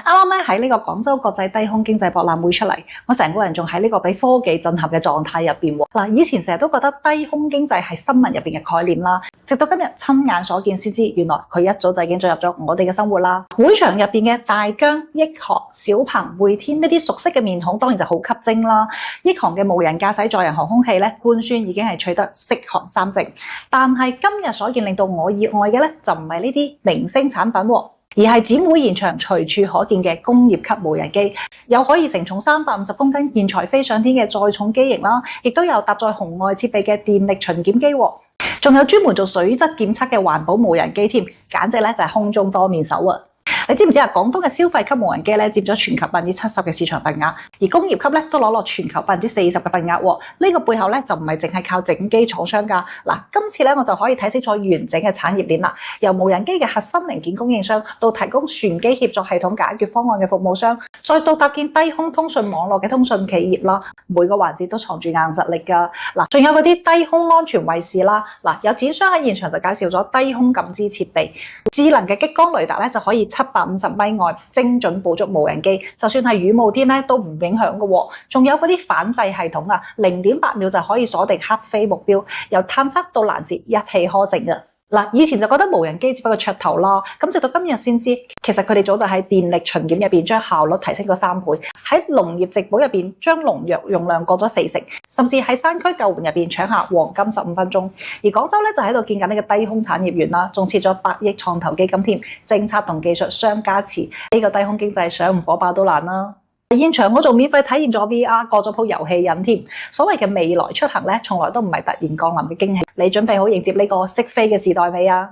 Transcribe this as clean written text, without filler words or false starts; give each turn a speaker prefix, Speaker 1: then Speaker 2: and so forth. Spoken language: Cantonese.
Speaker 1: 啱咧喺呢個廣州國際低空經濟博覽會出嚟，我成個人仲喺呢個俾科技震撼嘅狀態入邊喎。嗱，以前成日都覺得低空經濟係新聞入邊嘅概念啦，直到今日親眼所見先知，原來佢一早就已經進入咗我哋嘅生活啦。會場入邊嘅大疆、億航、小鵬、匯天呢啲熟悉嘅面孔，當然就好吸睛啦。億航嘅無人駕駛載人航空器咧，官宣已經係取得適航3證，但係今日所見令到我意外嘅咧，就唔係呢啲明星產品喎，而係展會現場隨處可見嘅工業級無人機，有可以承重350公斤現才飛上天嘅載重機型啦，亦都有搭載紅外設備嘅電力巡檢機喎，仲有專門做水質檢測嘅環保無人機添，簡直咧就係空中多面手啊！你知唔知啊？廣東嘅消費級無人機咧佔咗全球70%嘅市場份額，而工業級咧都攞落全球40%嘅份額喎。呢個背後咧就唔係淨係靠整機廠商㗎。嗱，今次咧我就可以睇清楚完整嘅產業鏈啦。由無人機嘅核心零件供應商，到提供船機協作系統解決方案嘅服務商，再到搭建低空通訊網絡嘅通訊企業啦，每個環節都藏住硬實力㗎。嗱，仲有嗰啲低空安全衛士啦。嗱，有展商喺現場就介紹咗低空感知設備，智能嘅激光雷達咧就可以750米外精準捕捉無人機，就算係雨霧天咧都唔影響嘅喎。仲有嗰啲反制系統啊，0.8秒就可以鎖定黑飛目標，由探測到攔截一氣呵成嘅。嗱，以前就覺得無人機只不過噱頭啦，咁直到今日先知，其實佢哋早就喺電力巡檢入邊將效率提升咗3倍，喺農業植保入邊將農藥用量降咗40成，甚至喺山區救援入邊搶下黃金15分鐘。而廣州咧就喺度建緊呢個低空產業園啦，仲設咗8億創投基金添，政策同技術相加持，呢個低空經濟想唔火爆都難啦。現場我仲免費體驗咗 VR， 過咗鋪遊戲癮添。所謂嘅未來出行咧，從來都唔係突然降臨嘅驚喜。你準備好迎接呢個識飛嘅時代未啊？